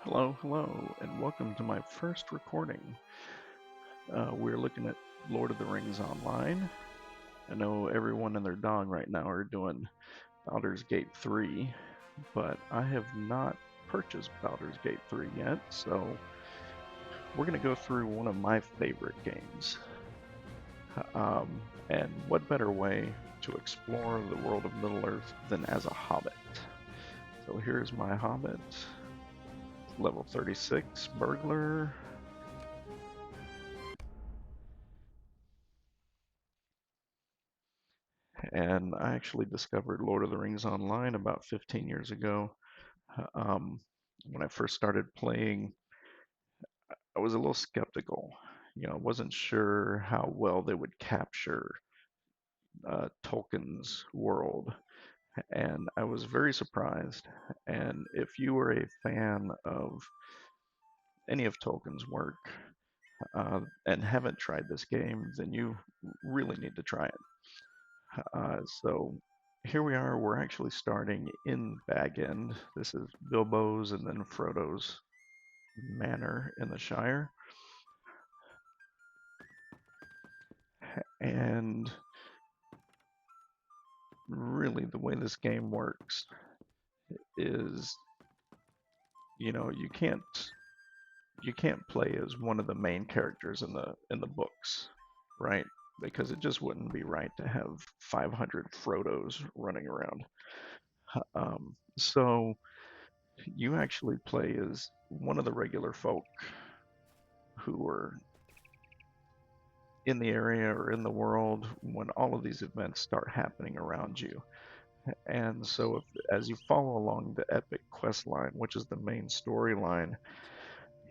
Hello, and welcome to my first recording. We're looking at Lord of the Rings Online. I know everyone and their dog right now are doing Baldur's Gate 3, but I have not purchased Baldur's Gate 3 yet, so we're going to go through one of my favorite games. And what better way to explore the world of Middle-earth than as a hobbit? So here's my hobbit, level 36, burglar. And I actually discovered Lord of the Rings Online about 15 years ago. Um, when I first started playing, I was a little skeptical. I wasn't sure how well they would capture Tolkien's world, and I was very surprised. And if you are a fan of any of Tolkien's work and haven't tried this game, then you really need to try it. So here we are. We're actually starting in Bag End. This is Bilbo's and then Frodo's manor in the Shire. And really, the way this game works is, you can't play as one of the main characters in the books, right? Because it just wouldn't be right to have 500 Frodos running around. So you actually play as one of the regular folk who are in the area or in the world when all of these events start happening around you. And so, as you follow along the epic quest line, which is the main storyline,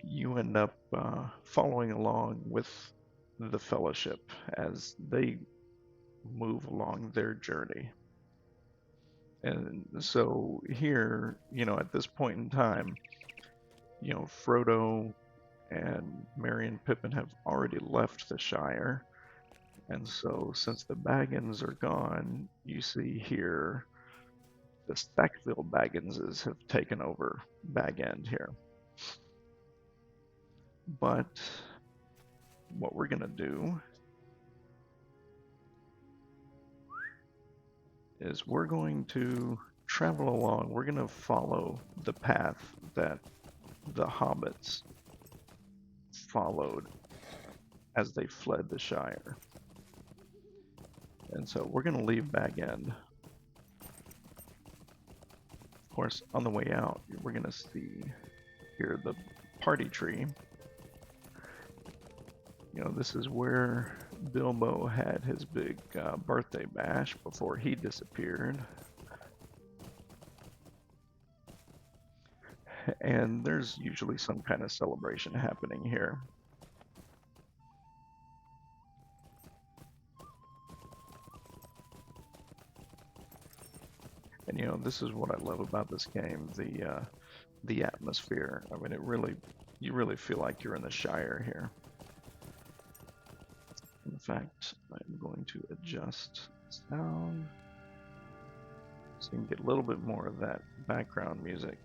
you end up following along with the Fellowship as they move along their journey. And so, here, at this point in time, Frodo and Merry and Pippin have already left the Shire. And so, since the Baggins are gone, you see here the Stackville Bagginses have taken over Bag End here. But what we're going to do is we're going to travel along. We're going to follow the path that the hobbits followed as they fled the Shire. And so we're going to leave Bag End. Of course, on the way out, we're going to see here the party tree. This is where Bilbo had his big birthday bash before he disappeared. And there's usually some kind of celebration happening here. And this is what I love about this game, the atmosphere. I mean, you really feel like you're in the Shire here. In fact, I'm going to adjust sound so you can get a little bit more of that background music.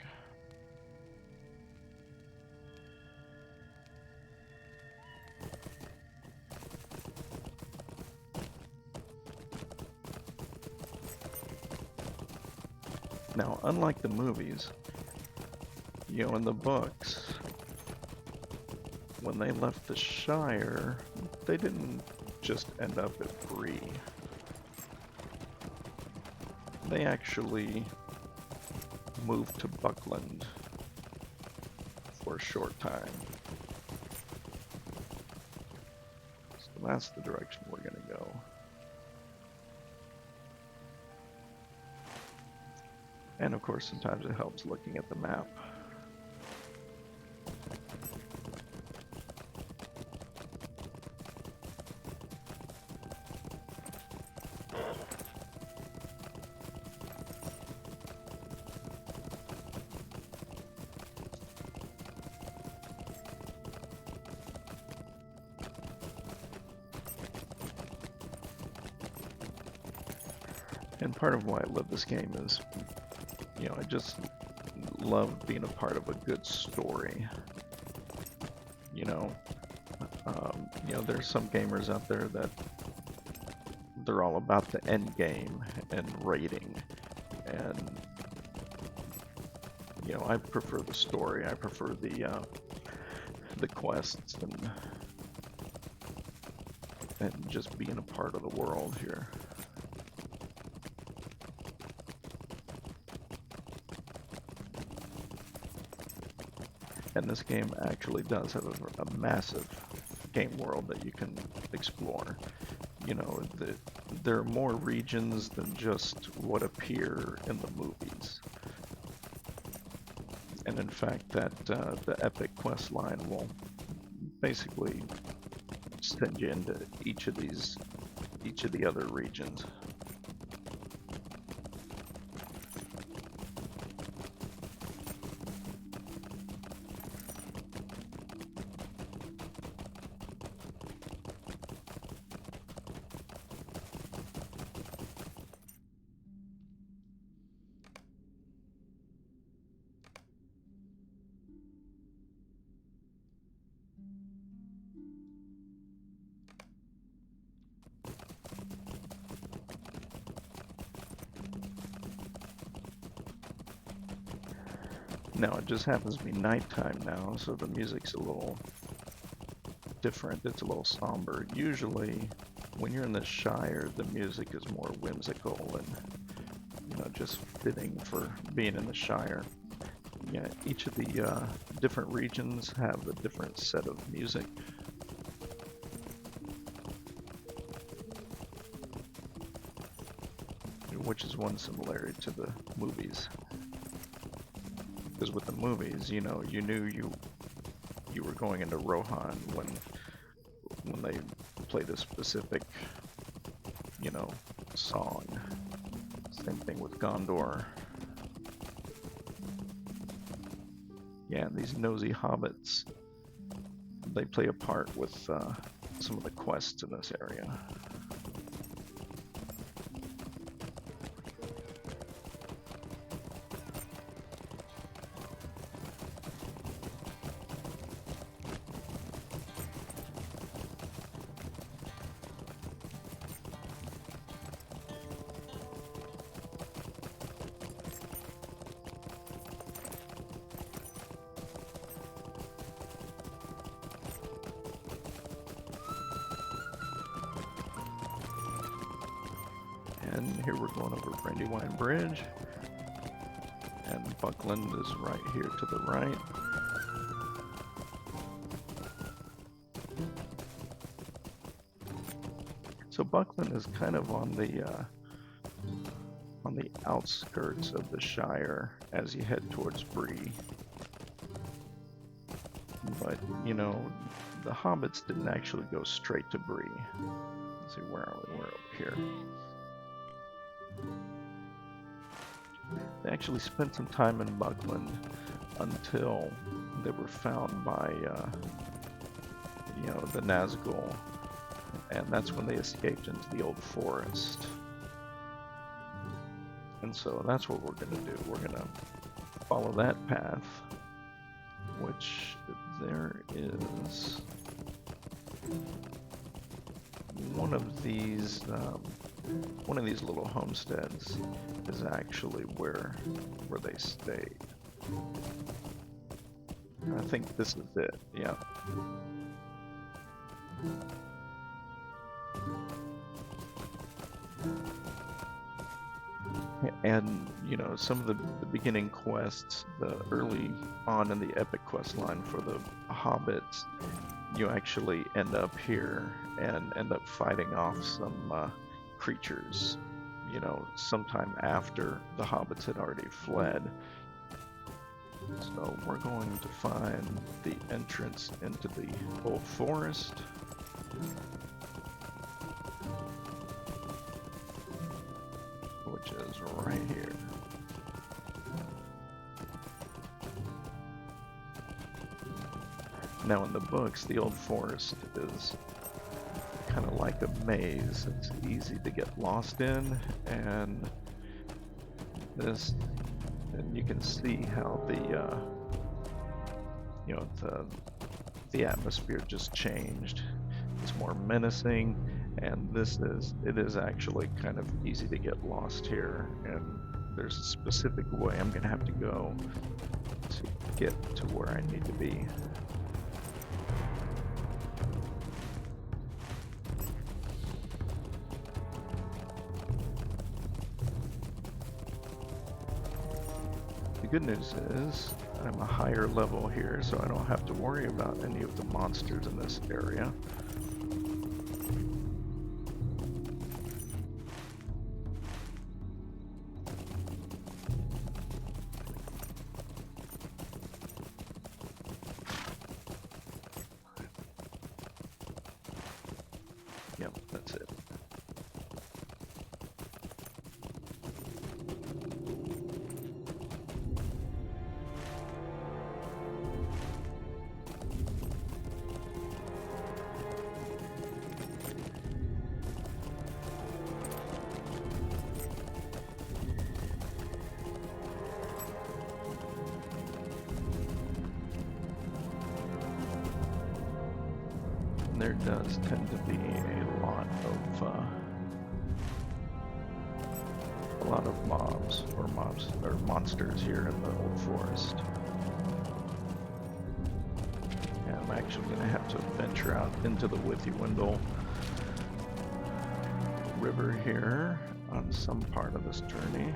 Now, unlike the movies, in the books, when they left the Shire, they didn't just end up at Bree. They actually moved to Buckland for a short time. So that's the direction we're going to go. And of course, sometimes it helps looking at the map. And part of why I love this game is, I just love being a part of a good story. You know, there's some gamers out there that they're all about the end game and rating, and I prefer the story. I prefer the quests and just being a part of the world here. And this game actually does have a massive game world that you can explore. There are more regions than just what appear in the movies. And in fact, the epic quest line will basically send you into each of the other regions. Now it just happens to be nighttime now, so the music's a little different. It's a little somber. Usually, when you're in the Shire, the music is more whimsical and just fitting for being in the Shire. Yeah, each of the different regions have a different set of music. Which is one similarity to the movies. Because with the movies, you knew you were going into Rohan when they played a specific, song. Same thing with Gondor. Yeah, these nosy hobbits, they play a part with some of the quests in this area. And here we're going over Brandywine Bridge, and Buckland is right here to the right. So Buckland is kind of on the outskirts of the Shire as you head towards Bree. But the hobbits didn't actually go straight to Bree. Let's see, where are we? We're over here. They actually spent some time in Buckland until they were found by, the Nazgul, and that's when they escaped into the old forest. And so that's what we're going to do. We're going to follow that path, which there is one of these little homesteads is actually where they stayed. I think this is it, yeah. And some of the beginning quests, the early on in the epic quest line for the hobbits, you actually end up here and end up fighting off some creatures, sometime after the hobbits had already fled. So we're going to find the entrance into the old forest. Which is right here. Now in the books, the old forest is kind of like a maze. It's easy to get lost in, and you can see how the you know, the atmosphere just changed. It's more menacing, and it is actually kind of easy to get lost here, and there's a specific way I'm gonna have to go to get to where I need to be. The good news is I'm a higher level here, so I don't have to worry about any of the monsters in this area. Yep, that's it. There does tend to be a lot of mobs or monsters here in the old forest. And I'm actually going to have to venture out into the Withywindle River here on some part of this journey.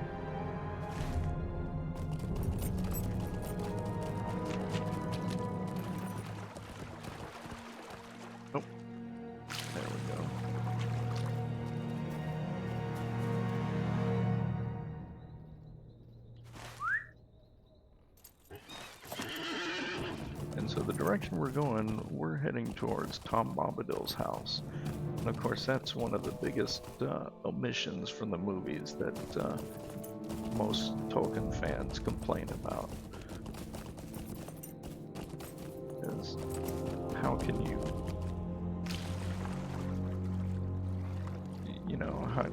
Oh, there we go. And so the direction we're going, we're heading towards Tom Bombadil's house. And of course, that's one of the biggest omissions from the movies that most Tolkien fans complain about. Is how can you,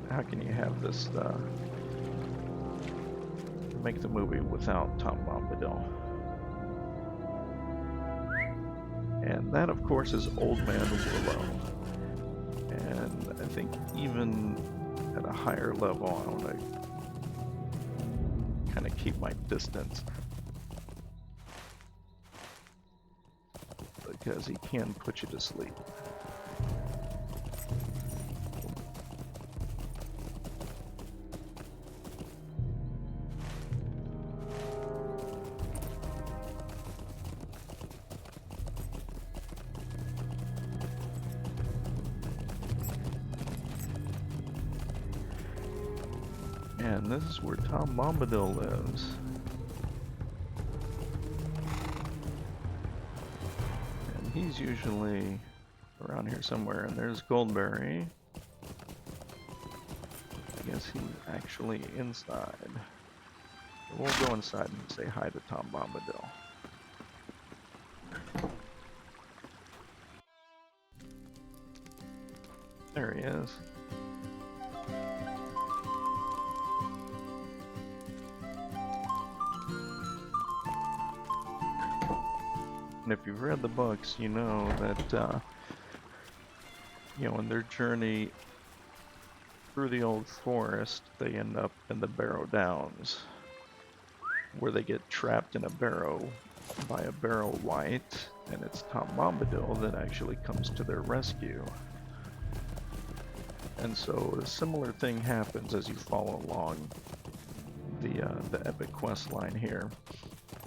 how can you have this, make the movie without Tom Bombadil? And that, of course, is Old Man Willow. And I think even at a higher level, I want to kind of keep my distance, because he can put you to sleep. And this is where Tom Bombadil lives. And he's usually around here somewhere. And there's Goldberry. I guess he's actually inside. We'll go inside and say hi to Tom Bombadil. There he is. And if you've read the books, you know that, in their journey through the old forest, they end up in the Barrow Downs, where they get trapped in a barrow by a Barrow Wight, and it's Tom Bombadil that actually comes to their rescue. And so a similar thing happens as you follow along the epic quest line here.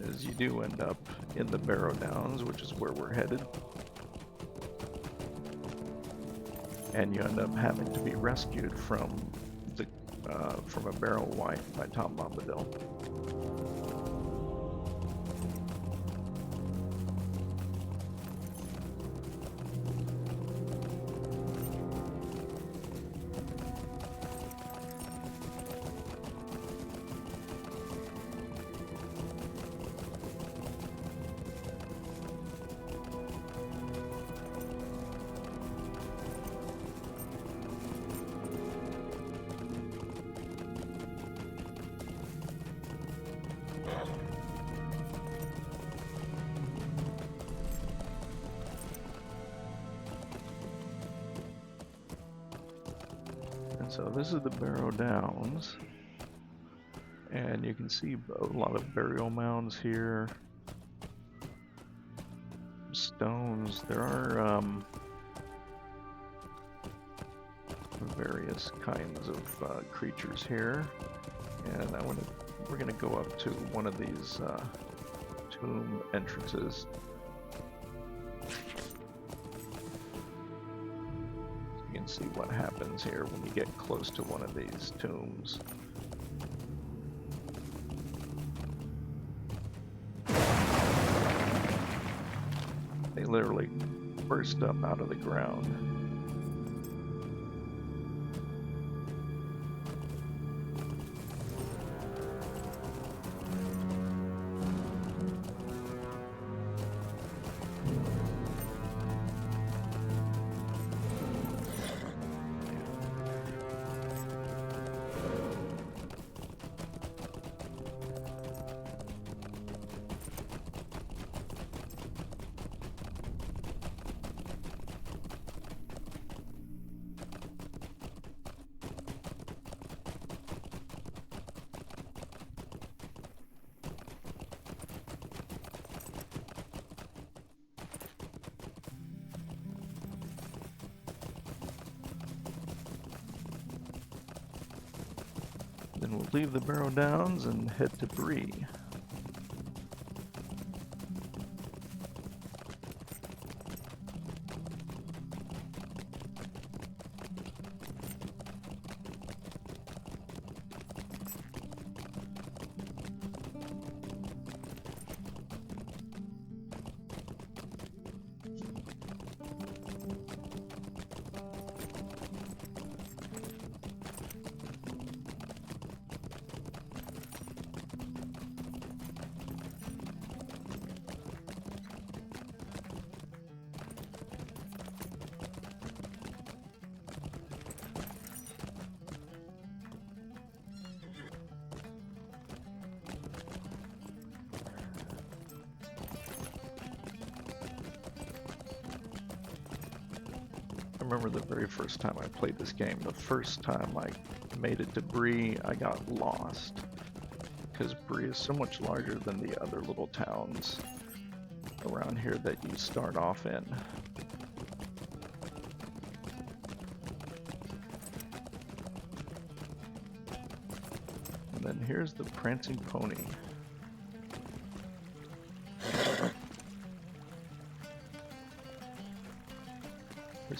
Is you do end up in the Barrow Downs, which is where we're headed, and you end up having to be rescued from a Barrow Wight by Tom Bombadil. And so this is the Barrow Downs, and you can see a lot of burial mounds here, stones. There are various kinds of creatures here, and we're gonna go up to one of these tomb entrances. You can see what happens here when you get close to one of these tombs. They literally burst up out of the ground. Then we'll leave the Barrow Downs and head to Bree. I remember the very first time I played this game, the first time I made it to Bree, I got lost. Because Bree is so much larger than the other little towns around here that you start off in. And then here's the Prancing Pony.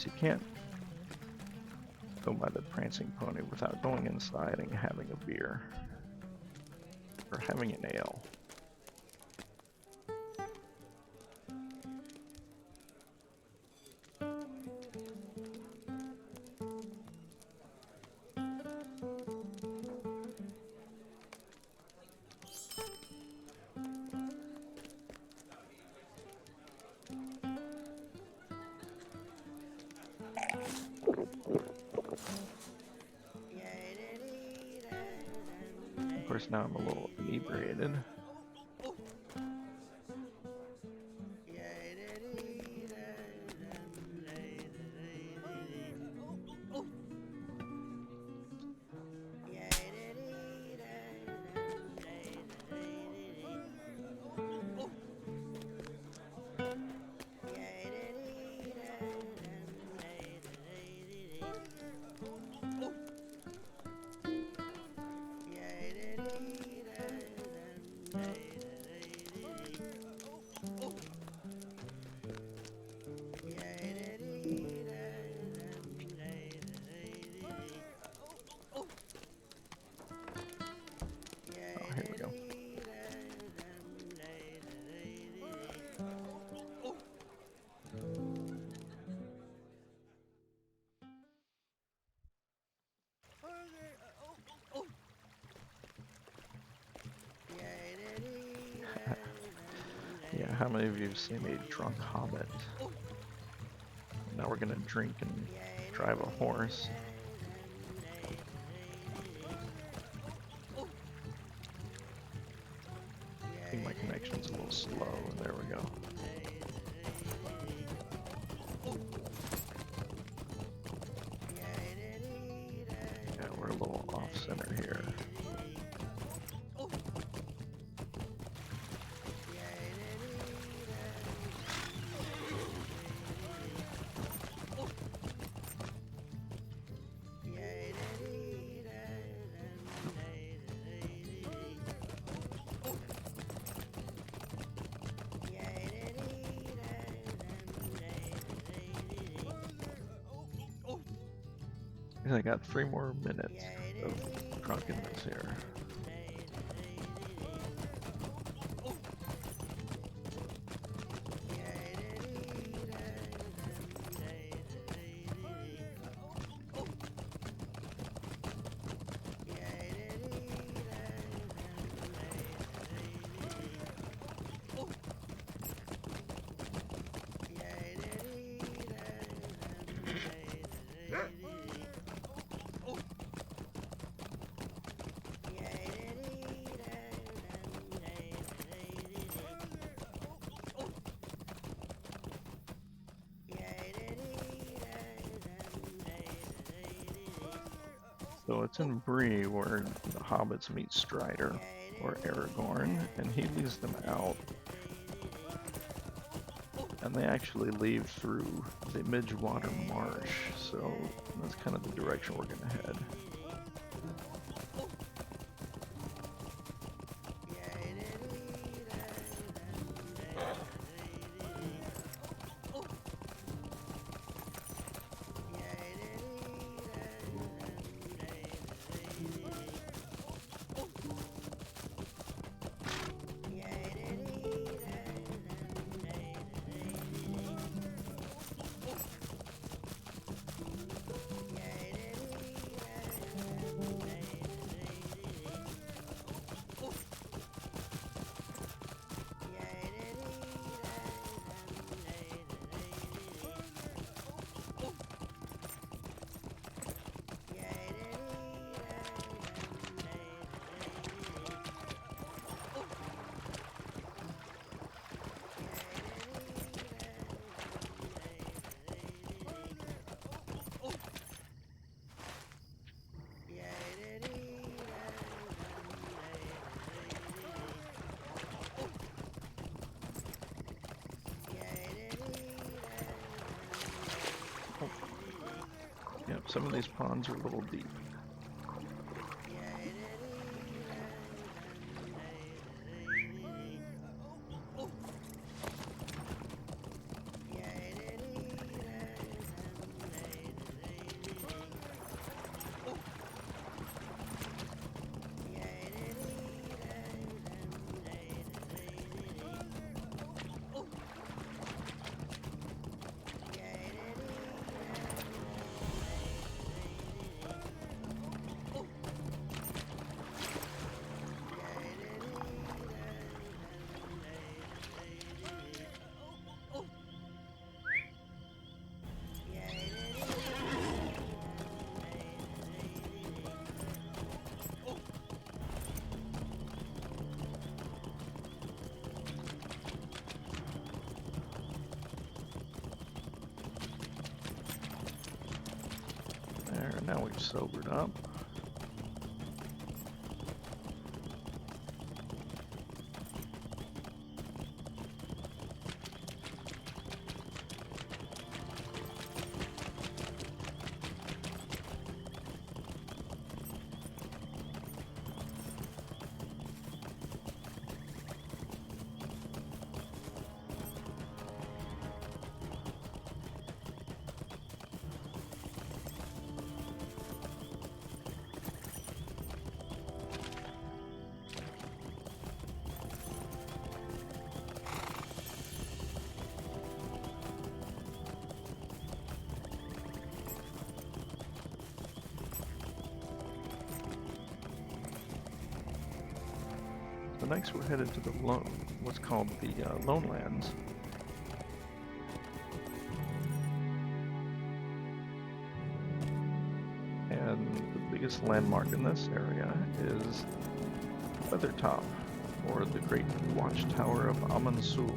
You can't go by the Prancing Pony without going inside and having a beer or having an ale. Of course, now I'm a little inebriated. Yeah, how many of you have seen a drunk hobbit? Now we're gonna drink and drive a horse. I think my connection's a little slow. There we go. I got 3 more minutes of drunkenness here. So it's in Bree where the hobbits meet Strider, or Aragorn, and he leads them out. And they actually leave through the Midgewater Marsh, so that's kind of the direction we're going to head. Yep, some of these ponds are a little deep. There, now we've sobered up. So next we're headed to the what's called the Lone Lands. And the biggest landmark in this area is Feathertop, or the Great Watchtower of Amansul.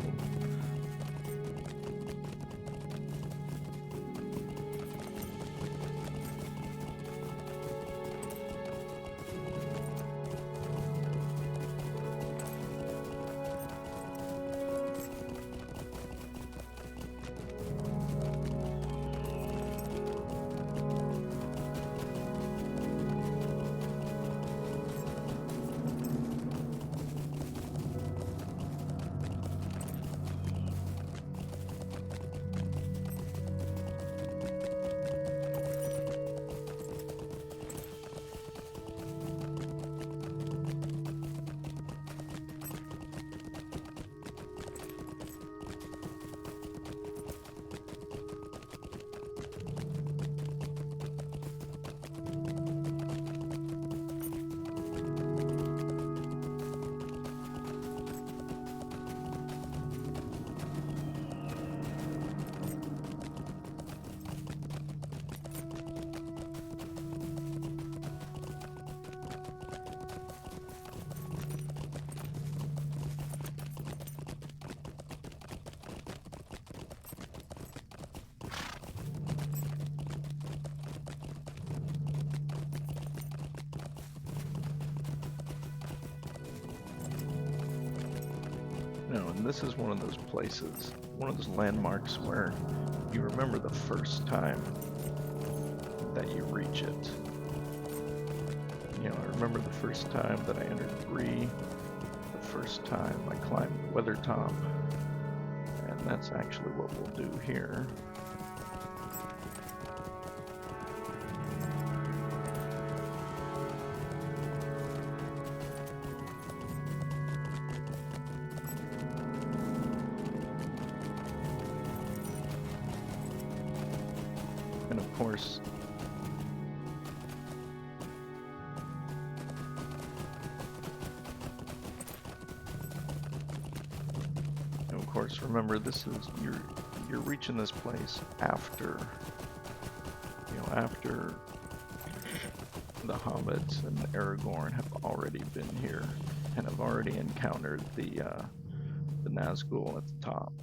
And this is one of those places, one of those landmarks where you remember the first time that you reach it. You know, I remember the first time that I entered Bree, the first time I climbed Weathertop, and that's actually what we'll do here. And of course, remember this is you're reaching this place after, you know, after the hobbits and Aragorn have already been here and have already encountered the Nazgul at the top.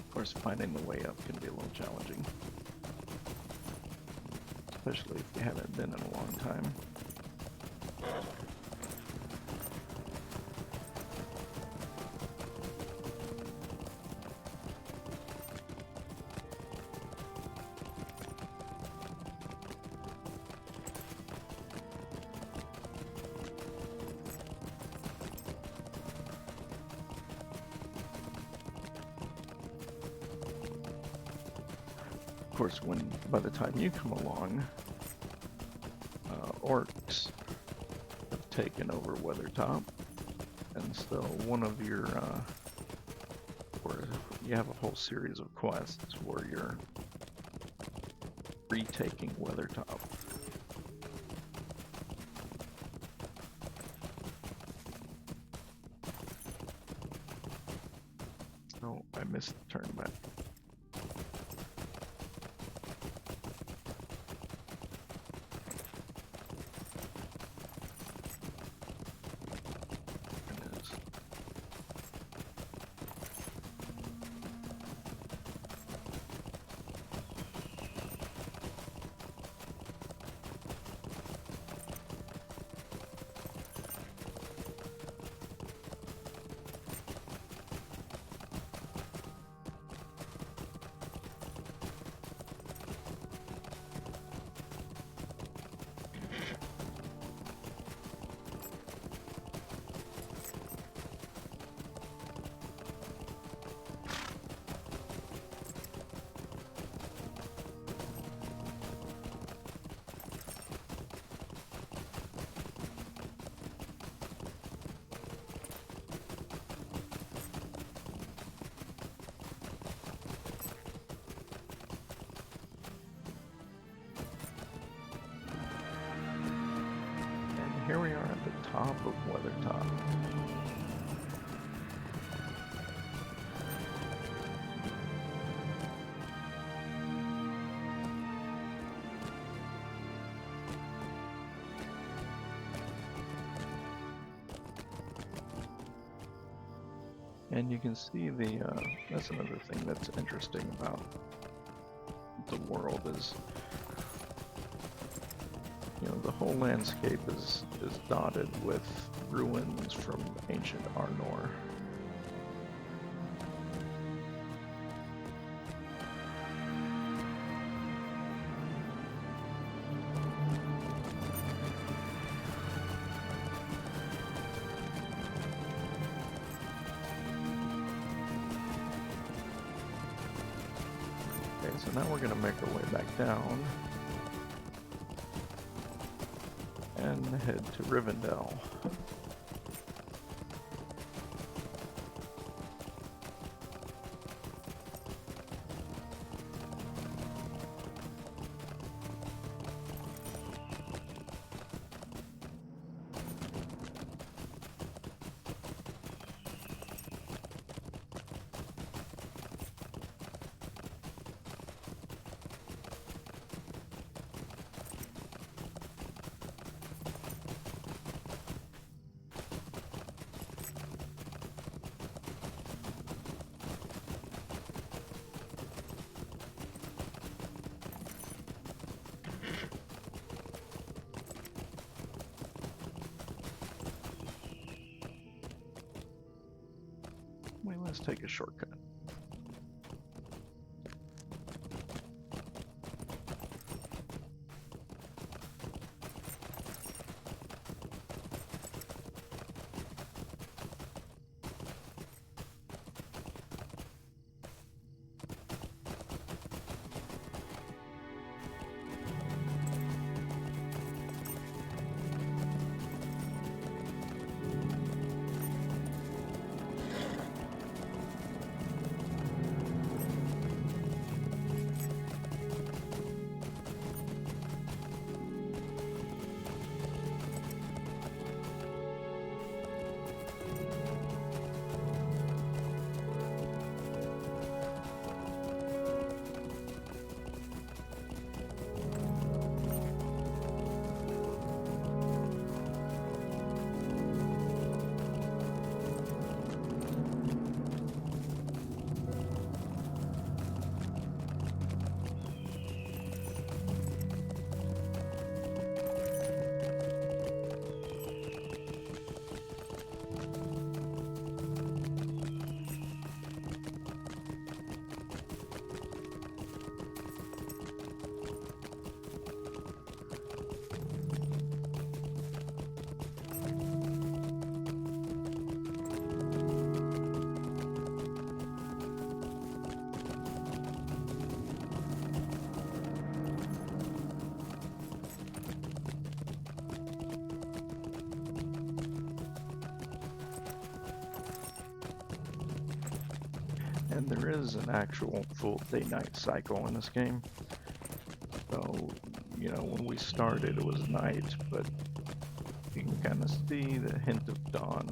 Of course, finding the way up can be a little challenging, especially if you haven't been in a long time. Of course, by the time you come along, orcs have taken over Weathertop, and so one of your, where you have a whole series of quests where you're retaking Weathertop. Oh, I missed the turn back. Here we are at the top of Weathertop. And you can see that's another thing that's interesting about the world is, you know, the whole landscape is dotted with ruins from ancient Arnor. Okay, so now we're going to make our way back down and head to Rivendell. let's take a shortcut. And there is an actual full day-night cycle in this game. So, you know, when we started it was night, but you can kind of see the hint of dawn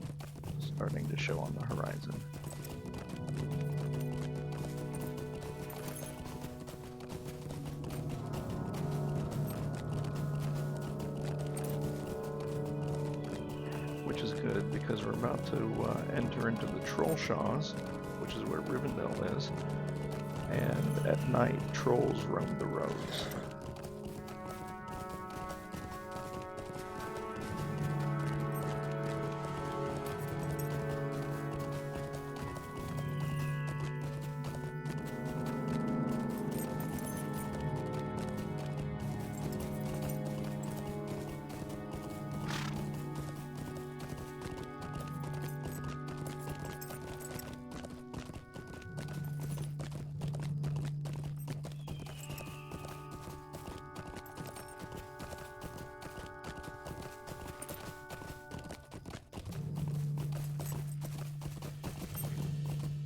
starting to show on the horizon. Which is good because we're about to enter into the Trollshaws, which is where Rivendell is, and at night trolls roam the roads.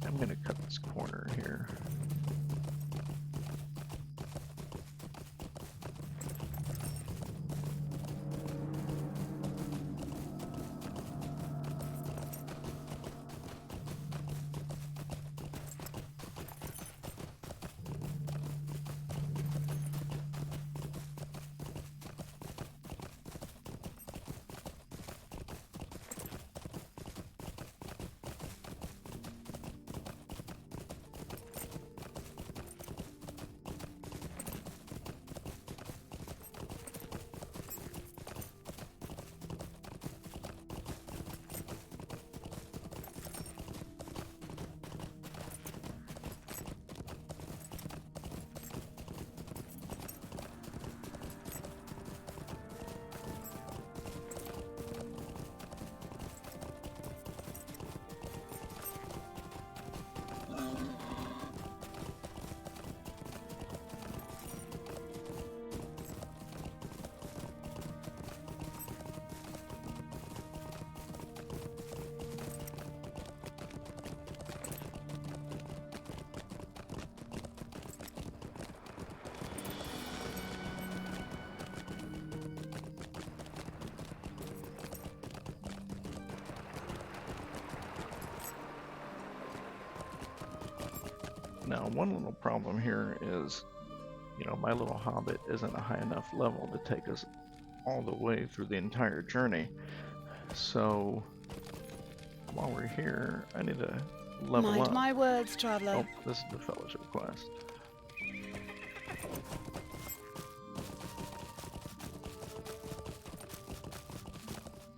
I'm going to cut this corner here. Now, one little problem here is, you know, my little hobbit isn't a high enough level to take us all the way through the entire journey. So, while we're here, I need to level Mind up. my words, traveler. Oh, this is the fellowship quest.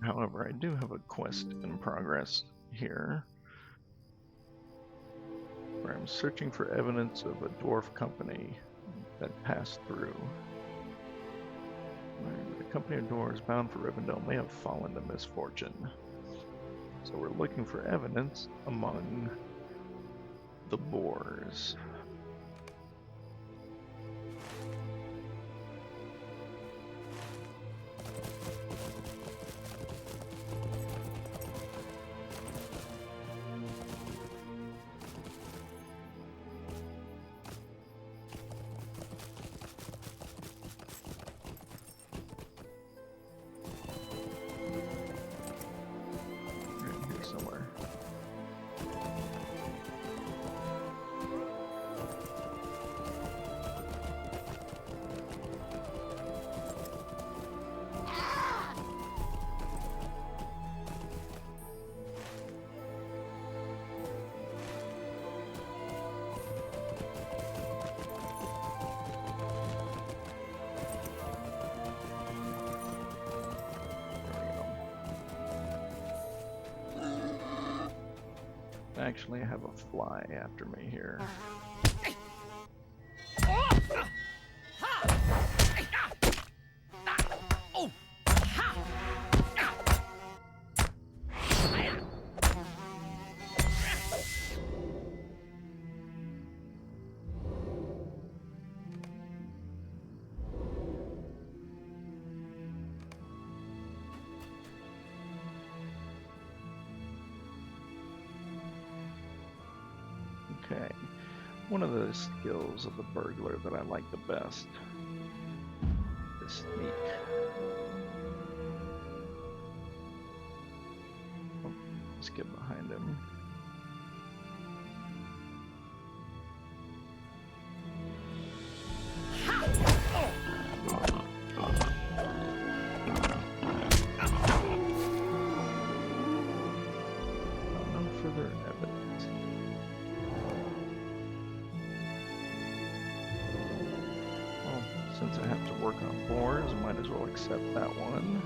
However, I do have a quest in progress here. where I'm searching for evidence of a dwarf company that passed through. Where the company of dwarves bound for Rivendell may have fallen to misfortune. So we're looking for evidence among the boars. Actually, I have a fly after me here. Okay, one of the skills of the burglar that I like the best is sneak. Oh, let's get behind him. No further evidence. Well, since I have to work on boars, I might as well accept that one.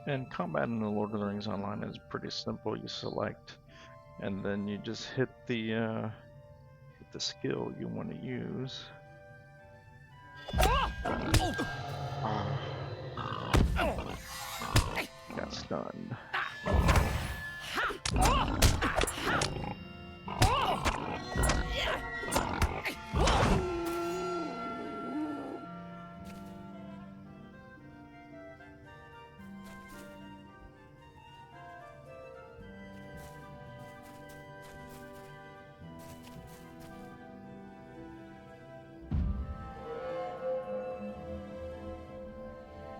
And combat in the Lord of the Rings Online is pretty simple. You select, and then you just hit the skill you want to use. Got stunned.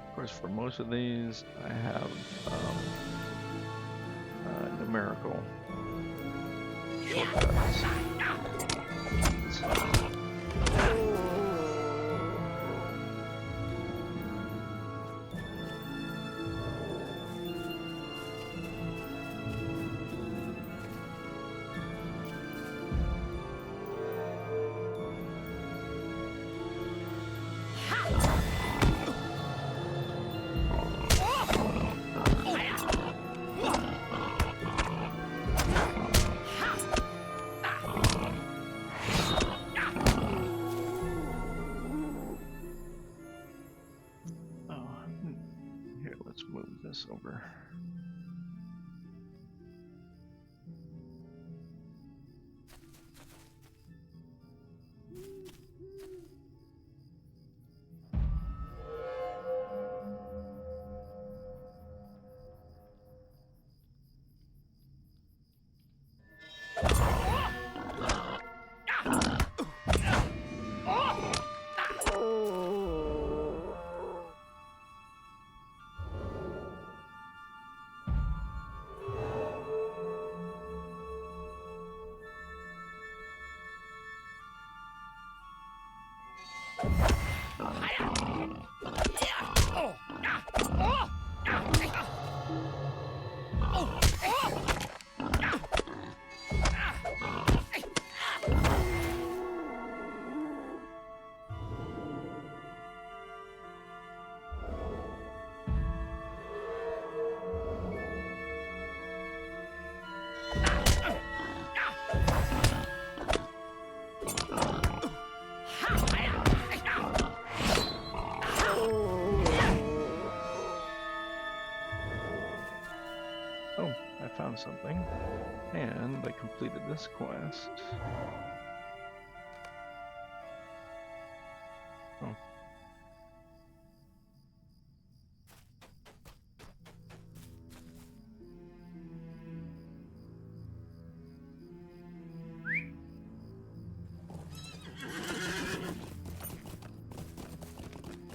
Of course, for most of these, I have numerical shortcuts. Let's move this over. Oh, I found something. And I completed this quest. Oh.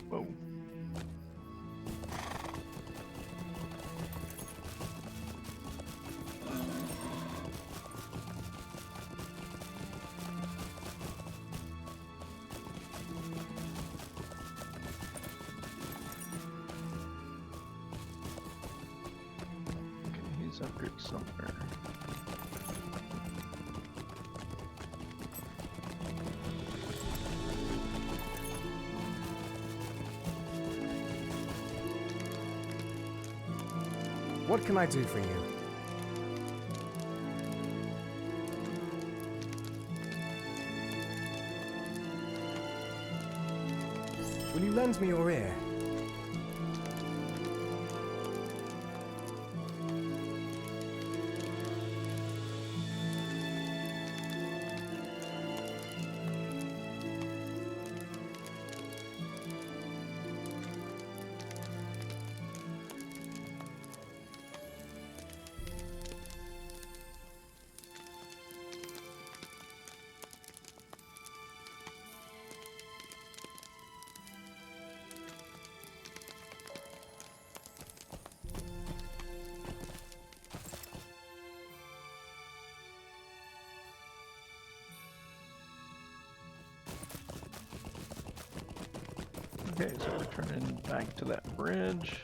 Whoa. Up here somewhere. What can I do for you? Will you lend me your ear? Okay, so we're turning back to that bridge.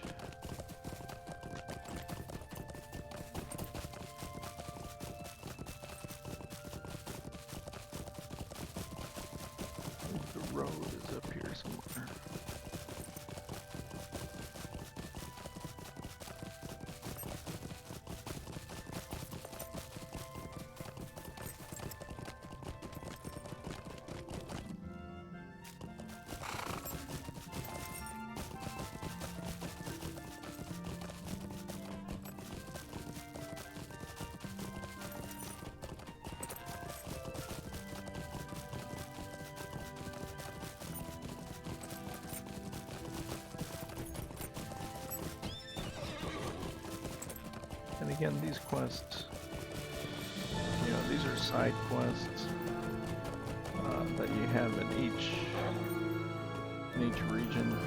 The road is up here somewhere. And again, these quests, you know, these are side quests that you have in each region.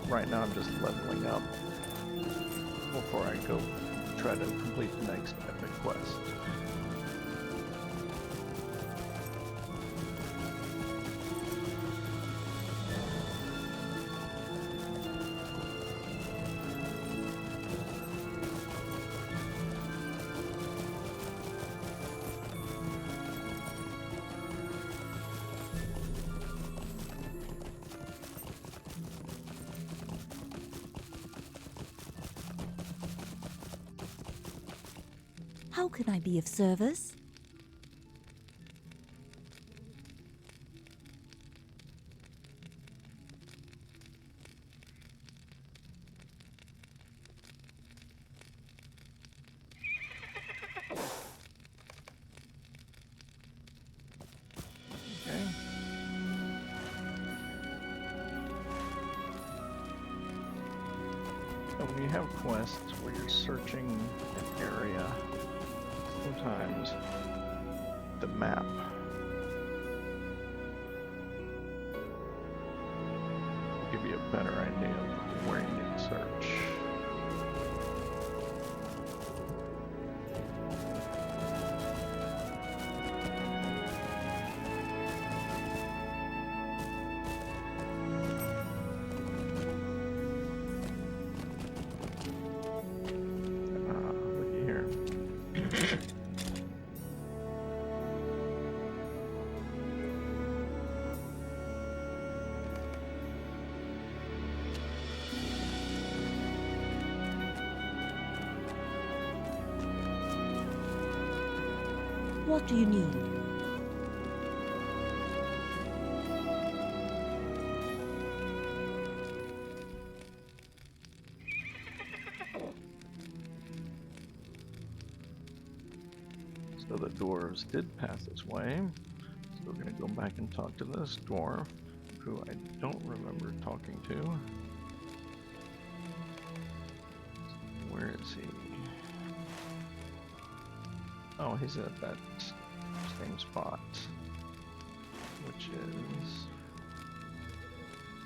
Right now I'm just leveling up before I go try to complete the next epic quest. How can I be of service? Okay. So when you have quests where you're searching an area, sometimes the map will give you a better idea of where you need to search. What do you need? So the dwarves did pass this way. So we're gonna go back and talk to this dwarf, who I don't remember talking to. Where is he? Oh, he's at that same spot, which is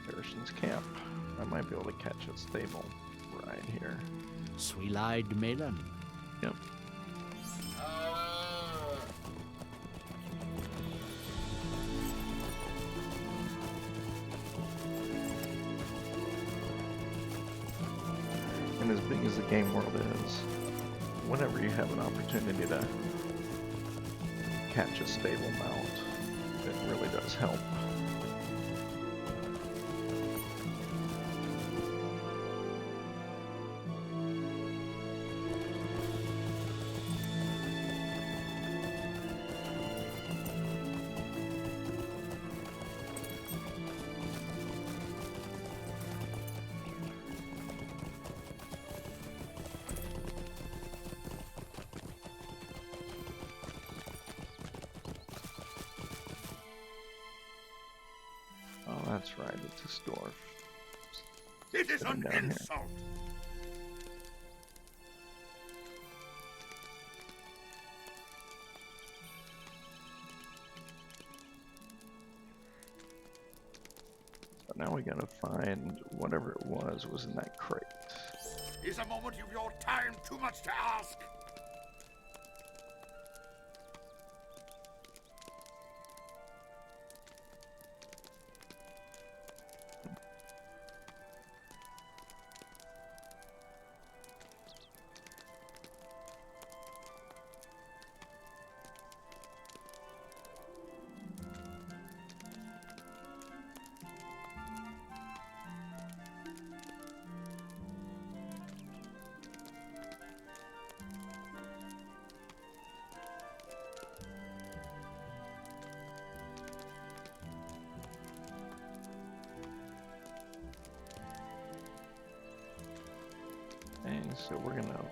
Harrison's camp. I might be able to catch a stable ride here. Sweet-eyed melon. Yep. And as big as the game world is, whenever you have an opportunity to catch a stable mount, it really does help. Oh, that's right, it's a store. It is an Down here. insult. So now we gotta find whatever it was in that crate. Is a moment of your time too much to ask? And so we're gonna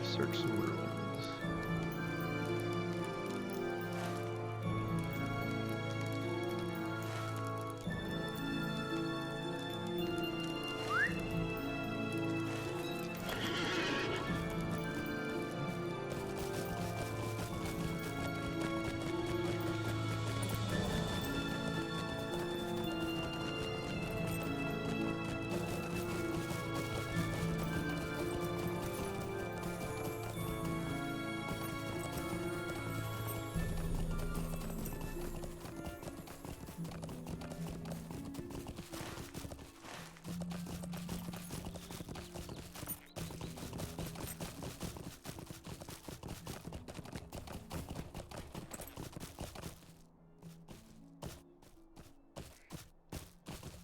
search some ruins.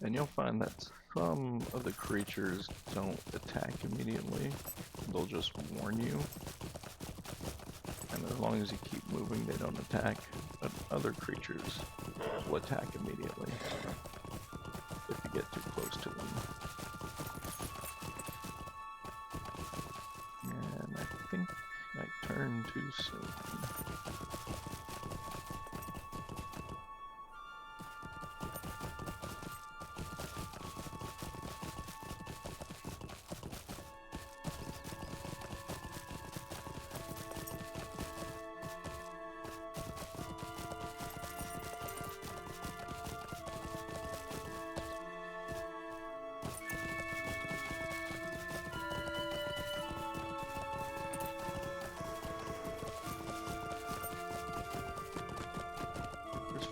And you'll find that some of the creatures don't attack immediately. They'll just warn you. And as long as you keep moving, they don't attack. But other creatures will attack immediately if you get too close to them. And I think I turned too soon.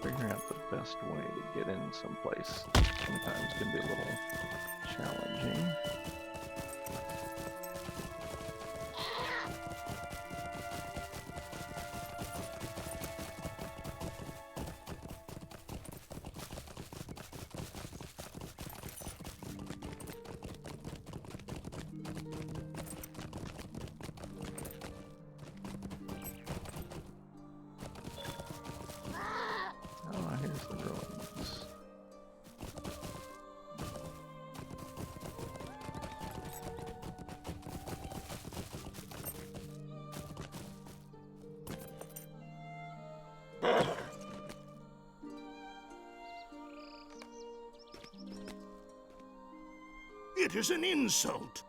Figuring out the best way to get in someplace sometimes can be a little challenging. It is an insult.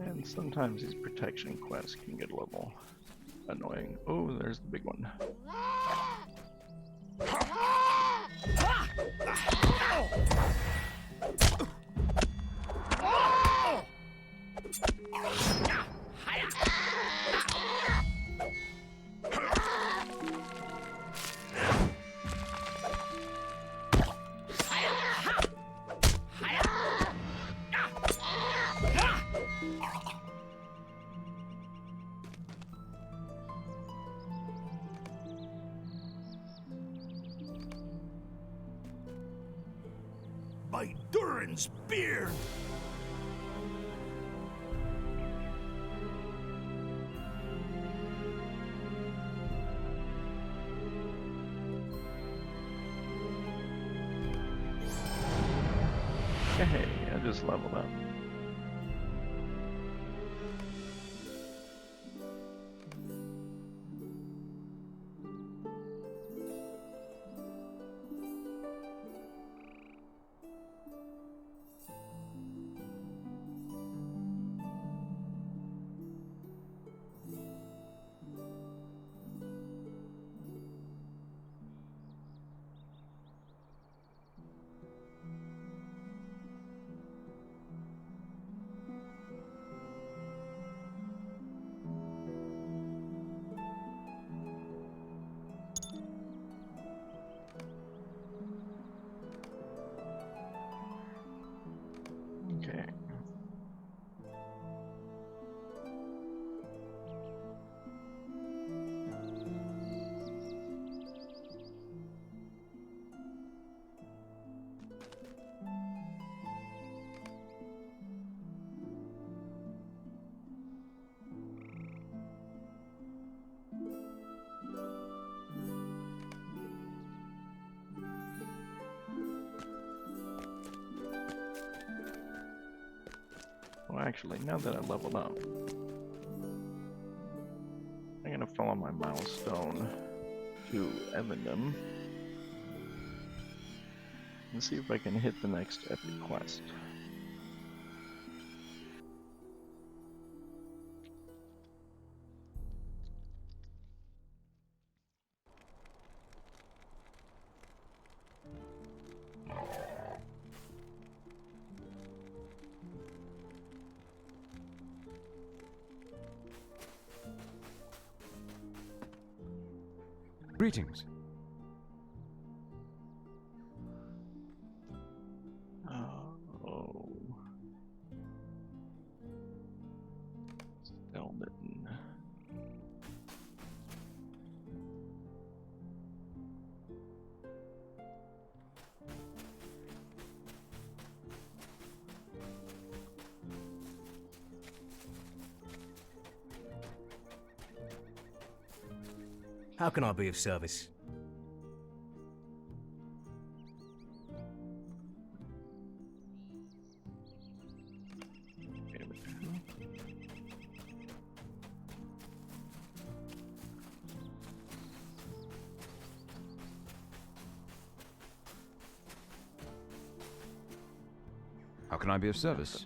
And sometimes these protection quests can get a little annoying. Oh, there's the big one. By Durin's beard! Hey, I just leveled up. Okay. Well, actually, now that I leveled up, I'm gonna follow my milestone to Evendom and see if I can hit the next epic quest. Greetings. Oh. Still didn't. How can I be of service? How can I be of service?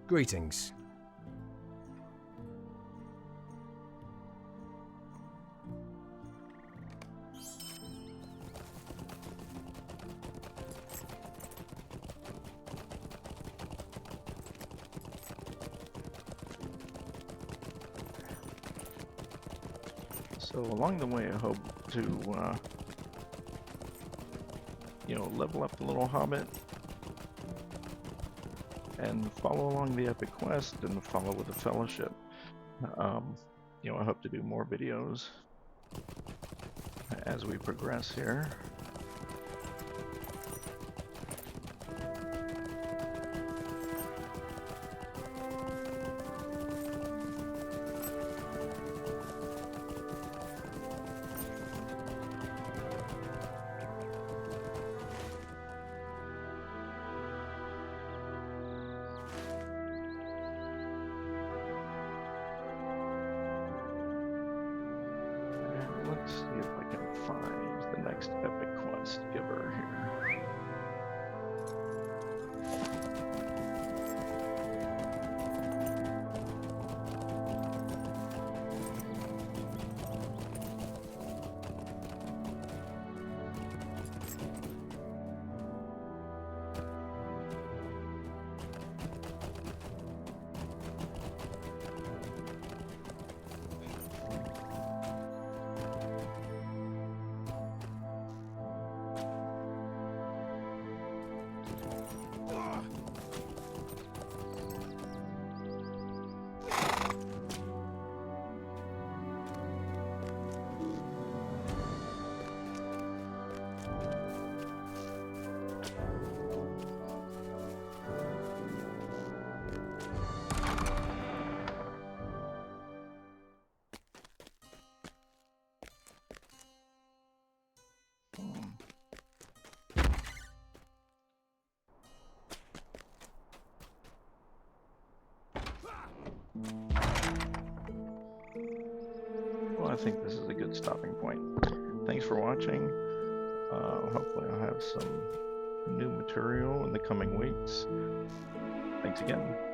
Greetings. So along the way, I hope to, level up the little hobbit and follow along the epic quest and follow with the fellowship. I hope to do more videos as we progress here. Let's see if I can find the next epic quest giver here. Well, I think this is a good stopping point. Thanks for watching. Hopefully I'll have some new material in the coming weeks. Thanks again.